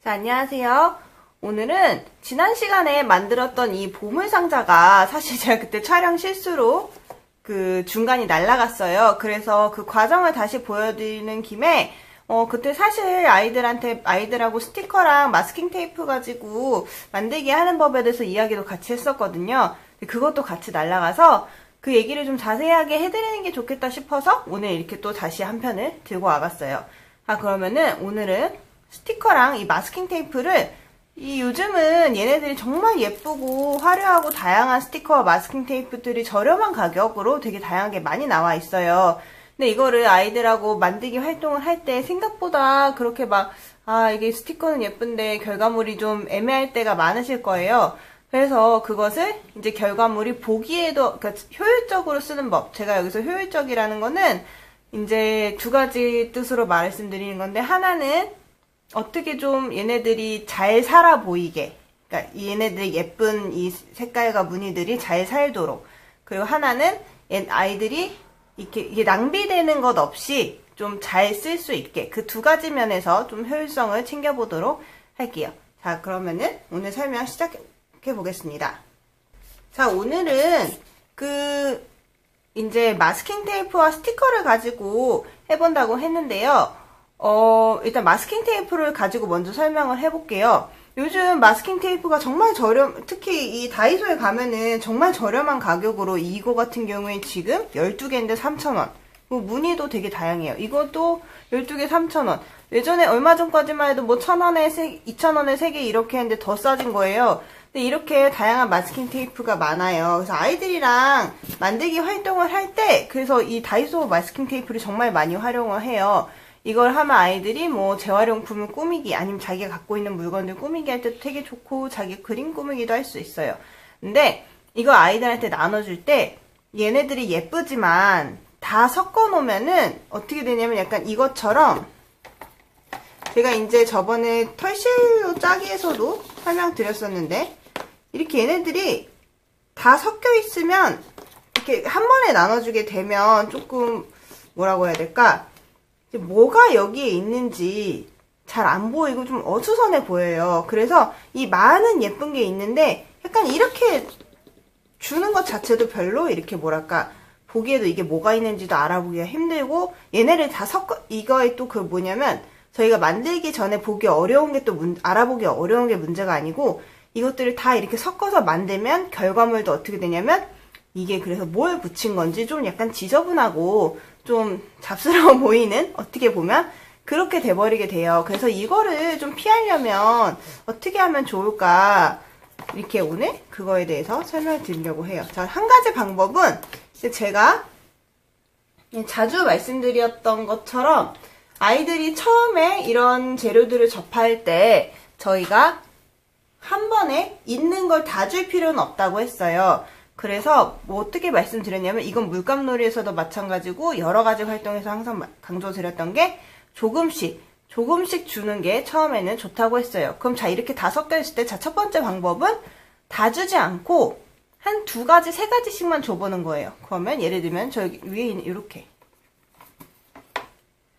자, 안녕하세요. 오늘은 지난 시간에 만들었던 이 보물상자가 사실 제가 그때 촬영 실수로 그 중간이 날라갔어요. 그래서 그 과정을 다시 보여드리는 김에 그때 사실 아이들하고 스티커랑 마스킹 테이프 가지고 만들기 하는 법에 대해서 이야기도 같이 했었거든요. 그것도 같이 날라가서 그 얘기를 좀 자세하게 해드리는 게 좋겠다 싶어서 오늘 이렇게 또 다시 한 편을 들고 와봤어요. 그러면은 오늘은 스티커랑 이 마스킹 테이프를 요즘은 얘네들이 정말 예쁘고 화려하고 다양한 스티커와 마스킹 테이프들이 저렴한 가격으로 되게 다양하게 많이 나와 있어요. 근데 이거를 아이들하고 만들기 활동을 할 때 생각보다 그렇게 이게 스티커는 예쁜데 결과물이 좀 애매할 때가 많으실 거예요. 그래서 그것을 이제 결과물이 보기에도, 그러니까 효율적으로 쓰는 법. 제가 여기서 효율적이라는 거는 이제 두 가지 뜻으로 말씀드리는 건데, 하나는 어떻게 좀 얘네들이 잘 살아 보이게, 그러니까 얘네들의 예쁜 이 색깔과 무늬들이 잘 살도록, 그리고 하나는 아이들이 이게 낭비되는 것 없이 좀 잘 쓸 수 있게, 그 두 가지 면에서 좀 효율성을 챙겨보도록 할게요. 자, 그러면은 오늘 설명 시작해 보겠습니다. 자, 오늘은 이제 마스킹 테이프와 스티커를 가지고 해본다고 했는데요. 일단 마스킹 테이프를 가지고 먼저 설명을 해볼게요. 요즘 마스킹 테이프가 정말 특히 이 다이소에 가면은 정말 저렴한 가격으로 이거 같은 경우에 지금 12개인데 3,000원. 무늬도 되게 다양해요. 이것도 12개 3,000원. 예전에 얼마 전까지만 해도 1,000원에 2,000원에 3개 이렇게 했는데 더 싸진 거예요. 근데 이렇게 다양한 마스킹 테이프가 많아요. 그래서 아이들이랑 만들기 활동을 할 때, 그래서 이 다이소 마스킹 테이프를 정말 많이 활용을 해요. 이걸 하면 아이들이 재활용품을 꾸미기, 아니면 자기가 갖고 있는 물건들 꾸미기 할 때도 되게 좋고, 자기 그림 꾸미기도 할 수 있어요. 근데 이거 아이들한테 나눠줄 때 얘네들이 예쁘지만 다 섞어 놓으면은 어떻게 되냐면 약간 이것처럼, 제가 이제 저번에 털실로 짜기에서도 설명드렸었는데, 이렇게 얘네들이 다 섞여 있으면 이렇게 한 번에 나눠주게 되면 조금 뭐라고 해야 될까? 뭐가 여기에 있는지 잘 안 보이고 좀 어수선해 보여요. 그래서 이 많은 예쁜 게 있는데 약간 이렇게 주는 것 자체도 별로 이렇게 뭐랄까, 보기에도 이게 뭐가 있는지도 알아보기가 힘들고, 얘네를 다 이거에 또 뭐냐면, 저희가 만들기 전에 보기 어려운 게 또 알아보기 어려운 게 문제가 아니고, 이것들을 다 이렇게 섞어서 만들면 결과물도 어떻게 되냐면, 이게 그래서 뭘 붙인 건지 좀 약간 지저분하고 좀 잡스러워 보이는, 어떻게 보면 그렇게 돼버리게 돼요. 그래서 이거를 좀 피하려면 어떻게 하면 좋을까, 이렇게 오늘 그거에 대해서 설명을 드리려고 해요. 자, 한 가지 방법은 제가 자주 말씀드렸던 것처럼 아이들이 처음에 이런 재료들을 접할 때 저희가 한 번에 있는 걸 다 줄 필요는 없다고 했어요. 그래서 어떻게 말씀드렸냐면, 이건 물감놀이에서도 마찬가지고 여러 가지 활동에서 항상 강조드렸던 게 조금씩 주는 게 처음에는 좋다고 했어요. 그럼 자, 이렇게 다 섞여 있을 때, 자, 첫 번째 방법은 다 주지 않고 한 2가지, 3가지씩만 줘보는 거예요. 그러면 예를 들면 저기 위에 있는 이렇게,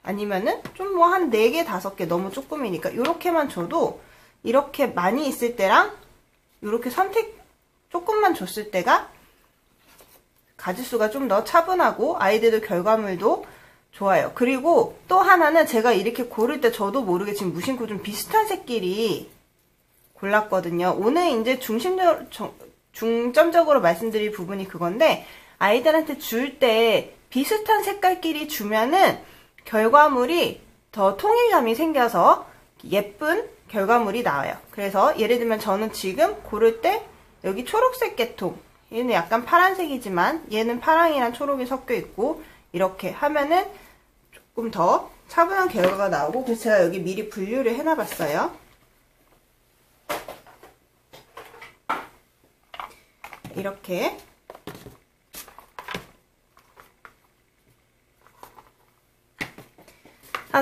아니면은 좀 한 4개, 5개, 너무 조금이니까 이렇게만 줘도, 이렇게 많이 있을 때랑 이렇게 조금만 줬을 때가 가지수가 좀 더 차분하고 아이들도 결과물도 좋아요. 그리고 또 하나는, 제가 이렇게 고를 때 저도 모르게 지금 무심코 좀 비슷한 색끼리 골랐거든요. 오늘 이제 중점적으로 말씀드릴 부분이 그건데, 아이들한테 줄 때 비슷한 색깔끼리 주면은 결과물이 더 통일감이 생겨서 예쁜 결과물이 나와요. 그래서 예를 들면 저는 지금 고를 때 여기 초록색 계통, 얘는 약간 파란색이지만 얘는 파랑이랑 초록이 섞여 있고, 이렇게 하면은 조금 더 차분한 결과가 나오고, 그래서 제가 여기 미리 분류를 해놔봤어요. 이렇게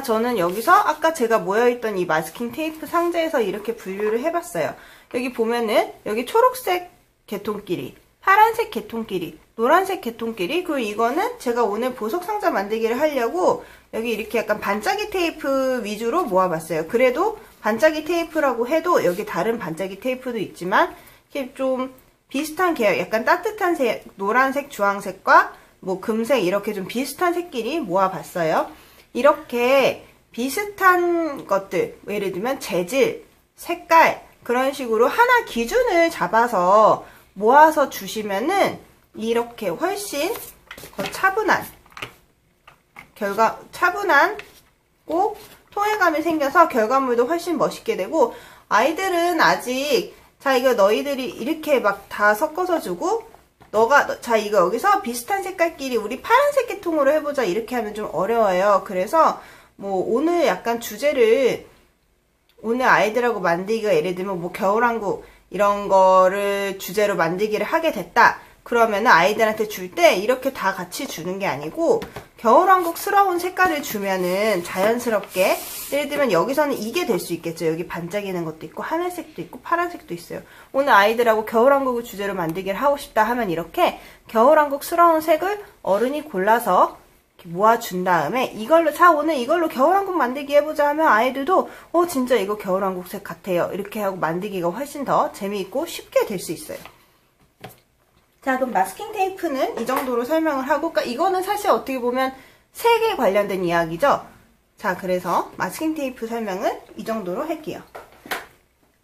저는 여기서 아까 제가 모여있던 이 마스킹 테이프 상자에서 이렇게 분류를 해봤어요. 여기 보면은 여기 초록색 계통끼리, 파란색 계통끼리, 노란색 계통끼리, 그리고 이거는 제가 오늘 보석 상자 만들기를 하려고 여기 이렇게 약간 반짝이 테이프 위주로 모아봤어요. 그래도 반짝이 테이프라고 해도 여기 다른 반짝이 테이프도 있지만 이렇게 좀 비슷한 계열, 약간 따뜻한 색, 노란색, 주황색과 뭐 금색 이렇게 좀 비슷한 색끼리 모아봤어요. 이렇게 비슷한 것들, 예를 들면 재질, 색깔 그런 식으로 하나 기준을 잡아서 모아서 주시면은 이렇게 훨씬 더 차분하고 통일감이 생겨서 결과물도 훨씬 멋있게 되고, 아이들은 아직 자 이거 너희들이 이렇게 막 다 섞어서 주고 자 이거 여기서 비슷한 색깔끼리 우리 파란색 계통으로 해보자 이렇게 하면 좀 어려워요. 그래서 뭐 오늘 약간 주제를 오늘 아이들하고 만들기가 예를 들면 뭐 겨울왕국 이런 거를 주제로 만들기를 하게 됐다. 그러면은 아이들한테 줄 때 이렇게 다 같이 주는 게 아니고 겨울왕국스러운 색깔을 주면은 자연스럽게, 예를 들면 여기서는 이게 될 수 있겠죠. 여기 반짝이는 것도 있고 하늘색도 있고 파란색도 있어요. 오늘 아이들하고 겨울왕국을 주제로 만들기를 하고 싶다 하면 이렇게 겨울왕국스러운 색을 어른이 골라서 모아준 다음에 이걸로 자 오늘 이걸로 겨울왕국 만들기 해보자 하면 아이들도 진짜 이거 겨울왕국색 같아요 이렇게 하고 만들기가 훨씬 더 재미있고 쉽게 될 수 있어요. 자 그럼 마스킹 테이프는 이 정도로 설명을 하고, 그러니까 이거는 사실 어떻게 보면 색에 관련된 이야기죠. 자 그래서 마스킹 테이프 설명은 이 정도로 할게요.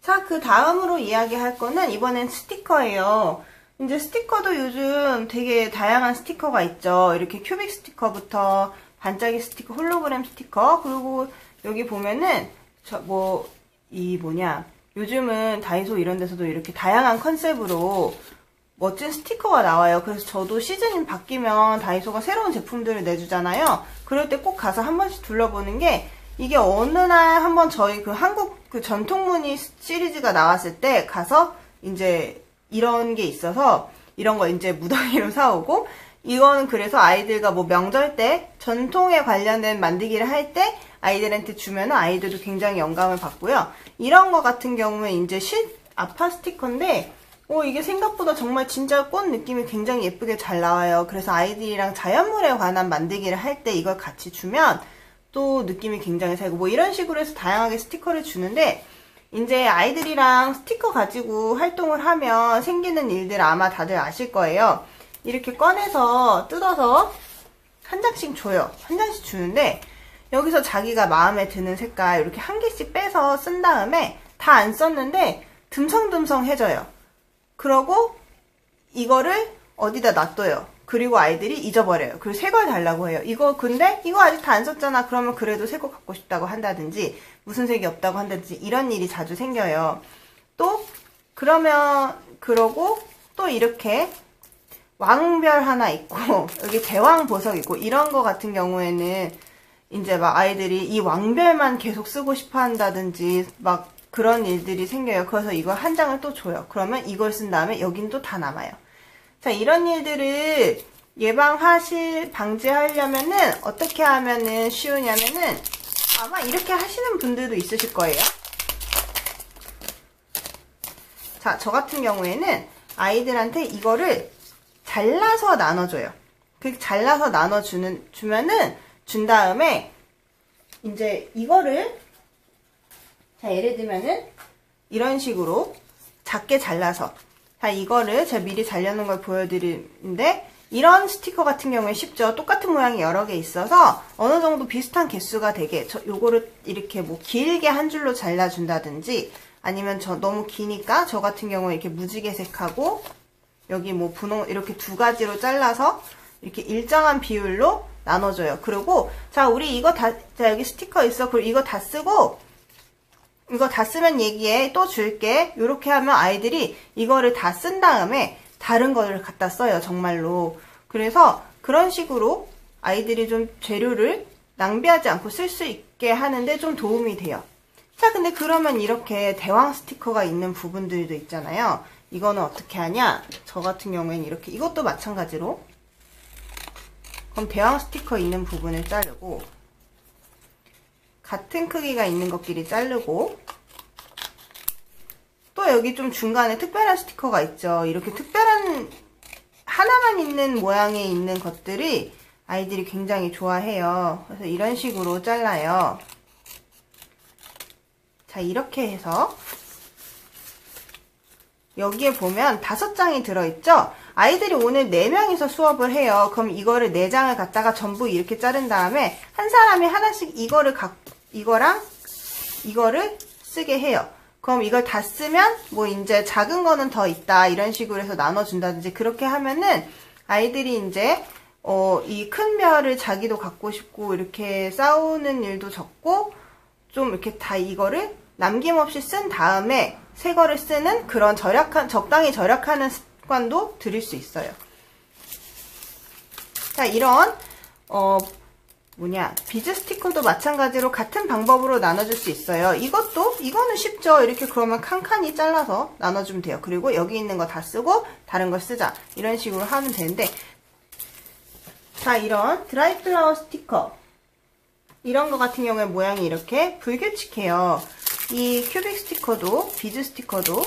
자 그 다음으로 이야기할 거는 이번엔 스티커예요. 이제 스티커도 요즘 되게 다양한 스티커가 있죠. 이렇게 큐빅 스티커부터 반짝이 스티커, 홀로그램 스티커, 그리고 여기 보면은 요즘은 다이소 이런 데서도 이렇게 다양한 컨셉으로 멋진 스티커가 나와요. 그래서 저도 시즌이 바뀌면 다이소가 새로운 제품들을 내주잖아요. 그럴 때 꼭 가서 한 번씩 둘러보는 게, 이게 어느 날 한번 저희 그 한국 그 전통무늬 시리즈가 나왔을 때 가서 이제 이런 게 있어서 이런 거 이제 무더기로 사오고, 이거는 그래서 아이들과 뭐 명절 때 전통에 관련된 만들기를 할 때 아이들한테 주면은 아이들도 굉장히 영감을 받고요. 이런 거 같은 경우에 이제 아파 스티커인데 이게 생각보다 정말 진짜 꽃 느낌이 굉장히 예쁘게 잘 나와요. 그래서 아이들이랑 자연물에 관한 만들기를 할 때 이걸 같이 주면 또 느낌이 굉장히 살고, 뭐 이런 식으로 해서 다양하게 스티커를 주는데, 이제 아이들이랑 스티커 가지고 활동을 하면 생기는 일들 아마 다들 아실 거예요. 이렇게 꺼내서 뜯어서 한 장씩 줘요. 한 장씩 주는데 여기서 자기가 마음에 드는 색깔 이렇게 한 개씩 빼서 쓴 다음에 다 안 썼는데 듬성듬성해져요. 그러고 이거를 어디다 놔둬요. 그리고 아이들이 잊어버려요. 그리고 새 걸 달라고 해요. 근데 이거 아직 다 안 썼잖아. 그러면 그래도 새 거 갖고 싶다고 한다든지, 무슨 색이 없다고 한다든지, 이런 일이 자주 생겨요. 그러고 또 이렇게 왕별 하나 있고, 여기 대왕 보석 있고, 이런 거 같은 경우에는 이제 막 아이들이 이 왕별만 계속 쓰고 싶어 한다든지, 막 그런 일들이 생겨요. 그래서 이걸 한 장을 또 줘요. 그러면 이걸 쓴 다음에 여긴 또 다 남아요. 자, 이런 일들을 방지하려면은 어떻게 하면은 쉬우냐면은 아마 이렇게 하시는 분들도 있으실 거예요. 자, 저 같은 경우에는 아이들한테 이거를 잘라서 나눠줘요. 그렇게 잘라서 준 다음에 이제 이거를 예를 들면은 이런 식으로 작게 잘라서, 이거를 제가 미리 잘려놓은 걸 보여드리는데, 이런 스티커 같은 경우에 쉽죠. 똑같은 모양이 여러 개 있어서 어느 정도 비슷한 개수가 되게, 요거를 이렇게 뭐 길게 한 줄로 잘라준다든지, 아니면 너무 기니까 저 같은 경우에 이렇게 무지개색하고 여기 뭐 분홍 이렇게 두 가지로 잘라서 이렇게 일정한 비율로 나눠줘요. 그리고 우리 여기 스티커 있어. 그리고 이거 다 쓰면 얘기해. 또 줄게. 이렇게 하면 아이들이 이거를 다 쓴 다음에 다른 거를 갖다 써요. 정말로. 그래서 그런 식으로 아이들이 좀 재료를 낭비하지 않고 쓸 수 있게 하는데 좀 도움이 돼요. 자, 근데 그러면 이렇게 대왕 스티커가 있는 부분들도 있잖아요. 이거는 어떻게 하냐? 저 같은 경우에는 이렇게, 이것도 마찬가지로. 그럼 대왕 스티커 있는 부분을 자르고, 같은 크기가 있는 것끼리 자르고, 또 여기 좀 중간에 특별한 스티커가 있죠. 이렇게 특별한 하나만 있는 모양에 있는 것들이 아이들이 굉장히 좋아해요. 그래서 이런 식으로 잘라요. 자, 이렇게 해서 여기에 보면 5장이 들어있죠? 아이들이 오늘 4명이서 수업을 해요. 그럼 이거를 4장을 갖다가 전부 이렇게 자른 다음에 한 사람이 하나씩 이거랑 이거를 쓰게 해요. 그럼 이걸 다 쓰면 뭐 이제 작은 거는 더 있다 이런 식으로 해서 나눠준다든지 그렇게 하면은 아이들이 이제 이 큰 별을 자기도 갖고 싶고 이렇게 싸우는 일도 적고 좀 이렇게 다 이거를 남김없이 쓴 다음에 새 거를 쓰는 그런 적당히 절약하는 습관도 들일 수 있어요. 자, 이런 비즈 스티커도 마찬가지로 같은 방법으로 나눠줄 수 있어요. 이거는 쉽죠. 이렇게 그러면 칸칸이 잘라서 나눠주면 돼요. 그리고 여기 있는 거 다 쓰고 다른 걸 쓰자. 이런 식으로 하면 되는데, 자, 이런 드라이 플라워 스티커. 이런 거 같은 경우에 모양이 이렇게 불규칙해요. 이 큐빅 스티커도, 비즈 스티커도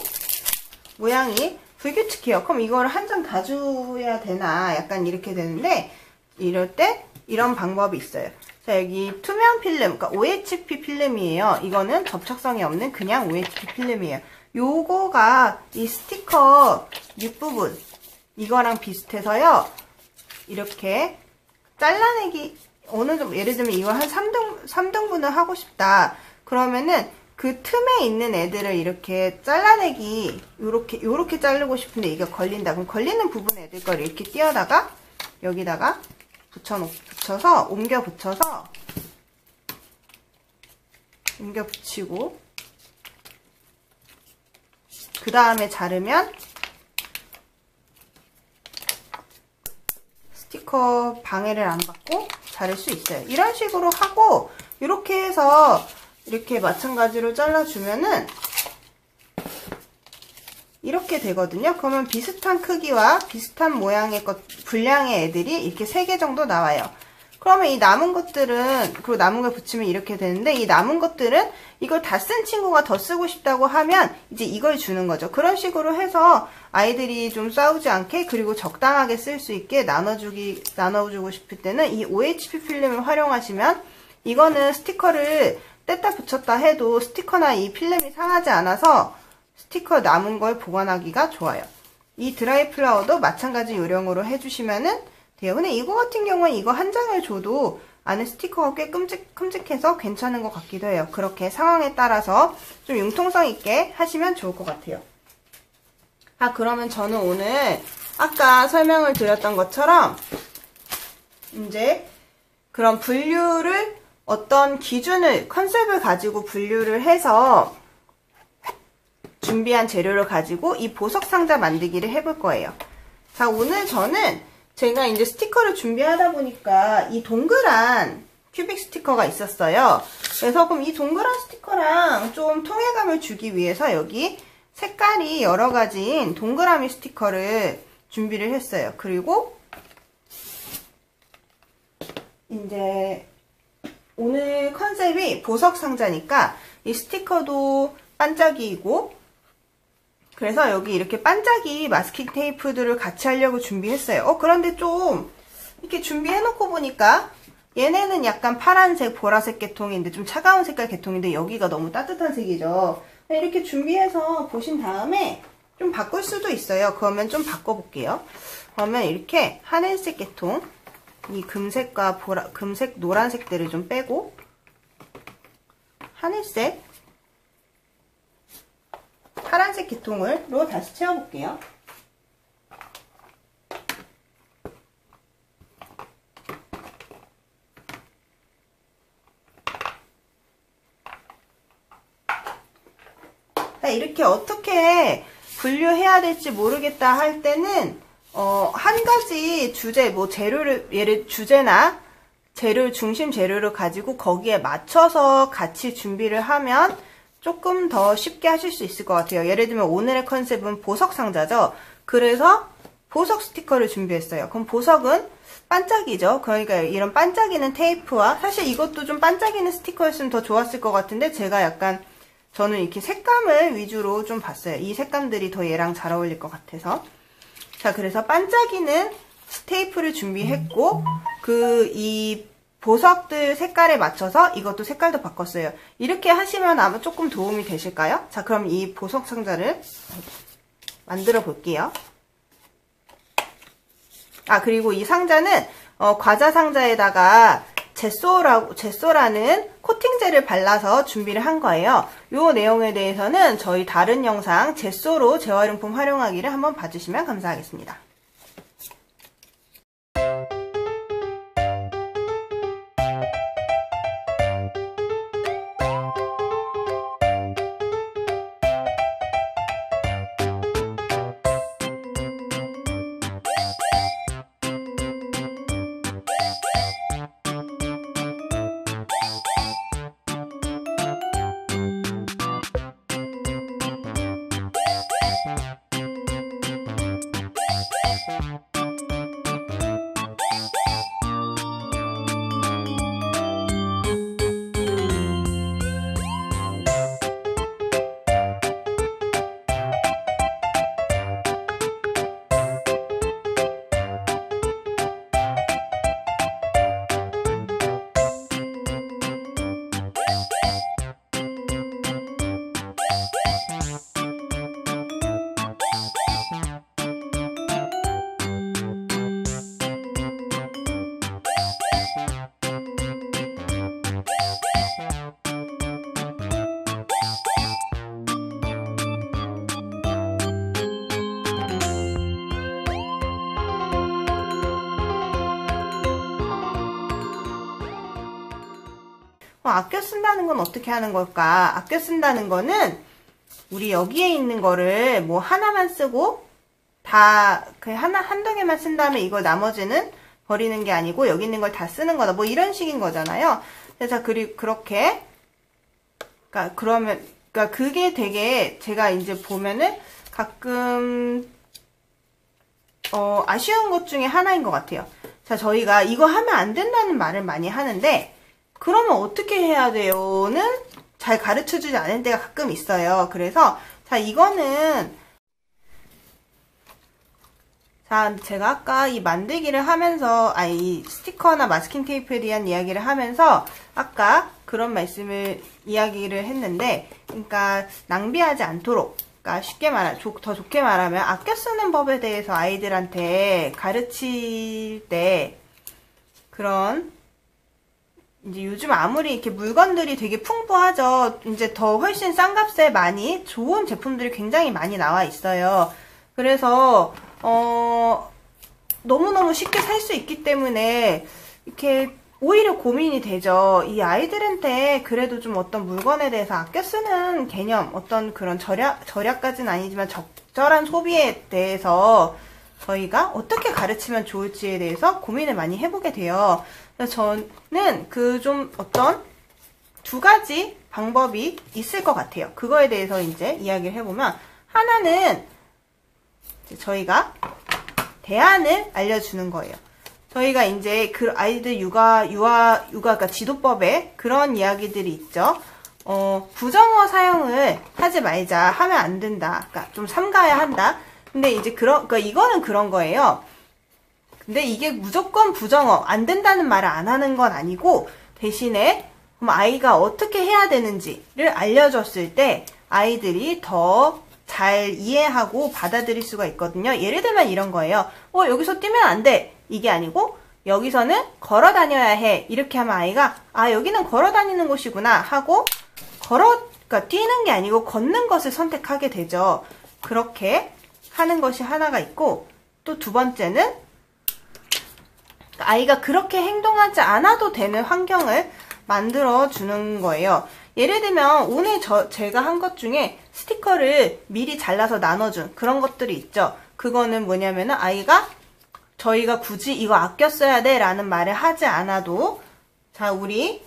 모양이 불규칙해요. 그럼 이걸 한 장 다 줘야 되나? 약간 이렇게 되는데, 이럴 때 이런 방법이 있어요. 자, 여기 투명 필름, 그러니까 OHP 필름이에요. 이거는 접착성이 없는 그냥 OHP 필름이에요. 요거가 이 스티커 윗부분, 이거랑 비슷해서요. 이렇게 잘라내기, 어느 정도, 예를 들면 이걸 한 3등분을 하고 싶다. 그러면은 그 틈에 있는 애들을 이렇게 잘라내기, 요렇게 자르고 싶은데 이게 걸린다. 그럼 걸리는 부분 애들 걸 이렇게 띄어다가 여기다가 붙여서 옮겨 붙이고 그 다음에 자르면 스티커 방해를 안 받고 자를 수 있어요. 이런 식으로 하고 이렇게 해서 이렇게 마찬가지로 잘라주면은 이렇게 되거든요. 그러면 비슷한 크기와 비슷한 모양의 분량의 애들이 이렇게 3개 정도 나와요. 그러면 이 남은 것들은, 그리고 남은 걸 붙이면 이렇게 되는데, 이 남은 것들은 이걸 다 쓴 친구가 더 쓰고 싶다고 하면 이제 이걸 주는 거죠. 그런 식으로 해서 아이들이 좀 싸우지 않게, 그리고 적당하게 쓸 수 있게 나눠주고 싶을 때는 이 OHP 필름을 활용하시면, 이거는 스티커를 뗐다 붙였다 해도 스티커나 이 필름이 상하지 않아서 스티커 남은 걸 보관하기가 좋아요. 이 드라이 플라워도 마찬가지 요령으로 해주시면은 돼요. 근데 이거 같은 경우는 이거 한 장을 줘도 안에 스티커가 꽤 큼직해서 괜찮은 것 같기도 해요. 그렇게 상황에 따라서 좀 융통성 있게 하시면 좋을 것 같아요. 그러면 저는 오늘 아까 설명을 드렸던 것처럼 이제 그런 분류를 어떤 기준을, 컨셉을 가지고 분류를 해서 준비한 재료를 가지고 이 보석 상자 만들기를 해볼 거예요. 자, 오늘 저는 제가 이제 스티커를 준비하다 보니까 이 동그란 큐빅 스티커가 있었어요. 그래서 그럼 이 동그란 스티커랑 좀 통일감을 주기 위해서 여기 색깔이 여러 가지인 동그라미 스티커를 준비를 했어요. 그리고 이제 오늘 컨셉이 보석 상자니까 이 스티커도 반짝이고, 그래서 여기 이렇게 반짝이 마스킹 테이프들을 같이 하려고 준비했어요. 그런데 좀 이렇게 준비해놓고 보니까 얘네는 약간 파란색, 보라색 계통인데 좀 차가운 색깔 계통인데 여기가 너무 따뜻한 색이죠. 이렇게 준비해서 보신 다음에 좀 바꿀 수도 있어요. 그러면 좀 바꿔볼게요. 그러면 이렇게 하늘색 계통, 이 금색과 금색, 노란색들을 좀 빼고 하늘색, 파란색 계통으로 다시 채워볼게요. 이렇게 어떻게 분류해야 될지 모르겠다 할 때는 한 가지 주제, 뭐 재료를, 주제나 중심 재료를 가지고 거기에 맞춰서 같이 준비를 하면 조금 더 쉽게 하실 수 있을 것 같아요. 예를 들면 오늘의 컨셉은 보석 상자죠. 그래서 보석 스티커를 준비했어요. 그럼 보석은 반짝이죠. 그러니까 이런 반짝이는 테이프와, 사실 이것도 좀 반짝이는 스티커였으면 더 좋았을 것 같은데 저는 이렇게 색감을 위주로 좀 봤어요. 이 색감들이 더 얘랑 잘 어울릴 것 같아서. 자, 그래서 반짝이는 테이프를 준비했고, 이 보석들 색깔에 맞춰서 이것도 색깔도 바꿨어요. 이렇게 하시면 아마 조금 도움이 되실까요? 자, 그럼 이 보석 상자를 만들어 볼게요. 아, 그리고 이 상자는 과자 상자에다가 제소라는 코팅제를 발라서 준비를 한 거예요. 이 내용에 대해서는 저희 다른 영상 제소로 재활용품 활용하기를 한번 봐주시면 감사하겠습니다. 아껴 쓴다는 건 어떻게 하는 걸까? 아껴 쓴다는 거는 우리 여기에 있는 거를 뭐 하나만 쓰고 다 그냥 한두 개만 쓴 다음에 이걸 나머지는 버리는 게 아니고 여기 있는 걸 다 쓰는 거다. 뭐 이런 식인 거잖아요. 그래서 그렇게 그러니까 그게 되게 제가 이제 보면은 가끔 아쉬운 것 중에 하나인 것 같아요. 자, 저희가 이거 하면 안 된다는 말을 많이 하는데 그러면 어떻게 해야 돼요?는 잘 가르쳐주지 않을 때가 가끔 있어요. 그래서 자, 이거는 자, 제가 아까 이 만들기를 하면서 이 스티커나 마스킹 테이프에 대한 이야기를 하면서 아까 그런 말씀을 이야기를 했는데, 그러니까 낭비하지 않도록, 그러니까 쉽게 더 좋게 말하면 아껴 쓰는 법에 대해서 아이들한테 가르칠 때 그런 이제 요즘 아무리 이렇게 물건들이 되게 풍부하죠. 이제 더 훨씬 싼 값에 많이 좋은 제품들이 굉장히 많이 나와 있어요. 그래서 너무너무 쉽게 살 수 있기 때문에 이렇게 오히려 고민이 되죠. 이 아이들한테 그래도 좀 어떤 물건에 대해서 아껴 쓰는 개념, 어떤 그런 절약까지는 아니지만 적절한 소비에 대해서 저희가 어떻게 가르치면 좋을지에 대해서 고민을 많이 해보게 돼요. 그래서 저는 좀 어떤 두 가지 방법이 있을 것 같아요. 그거에 대해서 이제 이야기를 해보면, 하나는 이제 저희가 대안을 알려주는 거예요. 저희가 이제 그 아이들 그러니까 지도법에 그런 이야기들이 있죠. 부정어 사용을 하지 말자, 하면 안 된다. 그러니까 좀 삼가야 한다. 근데 이제 그러니까 이거는 그런 거예요. 근데 이게 무조건 부정어, 안 된다는 말을 안 하는 건 아니고, 대신에 그럼 아이가 어떻게 해야 되는지를 알려줬을 때 아이들이 더 잘 이해하고 받아들일 수가 있거든요. 예를 들면 이런 거예요. 여기서 뛰면 안 돼. 이게 아니고, 여기서는 걸어 다녀야 해. 이렇게 하면 아이가, 여기는 걸어 다니는 곳이구나 하고, 그러니까 뛰는 게 아니고 걷는 것을 선택하게 되죠. 그렇게 하는 것이 하나가 있고, 또 두 번째는 아이가 그렇게 행동하지 않아도 되는 환경을 만들어 주는 거예요. 예를 들면 오늘 제가 한 것 중에 스티커를 미리 잘라서 나눠준 그런 것들이 있죠. 그거는 뭐냐면은 아이가 저희가 굳이 이거 아껴 써야 돼 라는 말을 하지 않아도, 자, 우리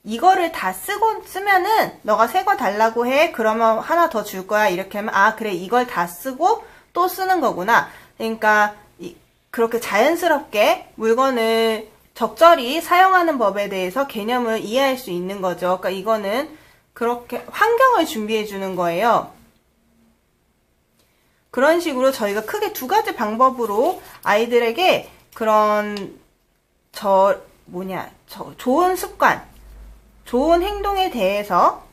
이거를 다 쓰면은 너가 새 거 달라고 해. 그러면 하나 더 줄 거야. 이렇게 하면 그래, 이걸 다 쓰고 또 쓰는 거구나. 그러니까 그렇게 자연스럽게 물건을 적절히 사용하는 법에 대해서 개념을 이해할 수 있는 거죠. 그러니까 이거는 그렇게 환경을 준비해 주는 거예요. 그런 식으로 저희가 크게 두 가지 방법으로 아이들에게 그런 좋은 습관, 좋은 행동에 대해서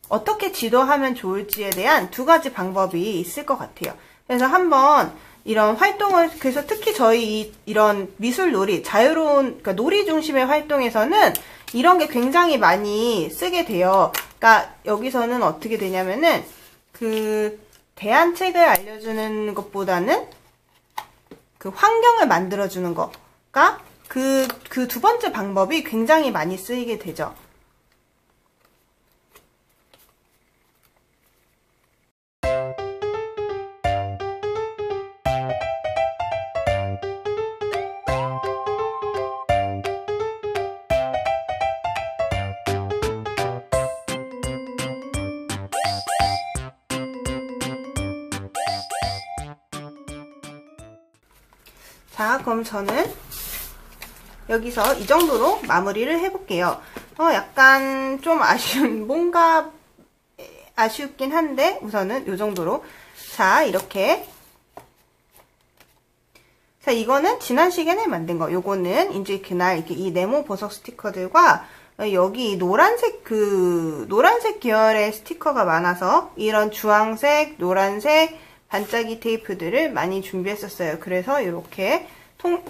어떻게 지도하면 좋을지에 대한 2가지 방법이 있을 것 같아요. 그래서 한번 이런 활동을, 그래서 특히 저희 이런 미술놀이, 자유로운, 그러니까 놀이 중심의 활동에서는 이런 게 굉장히 많이 쓰게 돼요. 그러니까 여기서는 어떻게 되냐면은, 대안책을 알려주는 것보다는 환경을 만들어주는 거가 그 2번째 방법이 굉장히 많이 쓰이게 되죠. 자, 그럼 저는 여기서 이 정도로 마무리를 해볼게요. 약간 좀 뭔가 아쉽긴 한데, 우선은 이 정도로. 자, 이렇게. 자, 이거는 지난 시간에 만든 거. 요거는 이제 그날 이렇게 이 네모 보석 스티커들과 여기 노란색 계열의 스티커가 많아서 이런 주황색, 노란색, 반짝이 테이프들을 많이 준비했었어요. 그래서 이렇게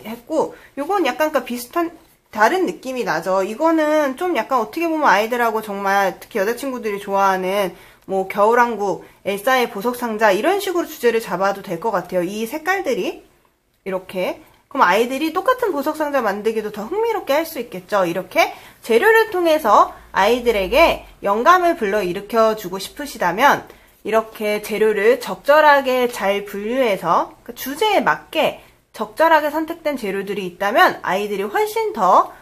했고, 요건 약간 비슷한 다른 느낌이 나죠. 이거는 좀 약간 어떻게 보면 아이들하고 정말 특히 여자친구들이 좋아하는 뭐 겨울왕국, 엘사의 보석상자 이런 식으로 주제를 잡아도 될 것 같아요. 이 색깔들이 이렇게. 그럼 아이들이 똑같은 보석상자 만들기도 더 흥미롭게 할 수 있겠죠. 이렇게 재료를 통해서 아이들에게 영감을 불러일으켜 주고 싶으시다면 이렇게 재료를 적절하게 잘 분류해서 주제에 맞게 적절하게 선택된 재료들이 있다면 아이들이 훨씬 더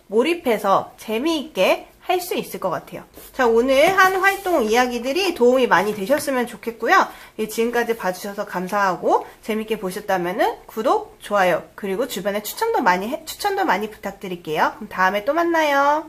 몰입해서 재미있게 할 수 있을 것 같아요. 자, 오늘 한 활동 이야기들이 도움이 많이 되셨으면 좋겠고요. 지금까지 봐주셔서 감사하고 재밌게 보셨다면 구독, 좋아요, 그리고 주변에 추천도 많이 부탁드릴게요. 그럼 다음에 또 만나요.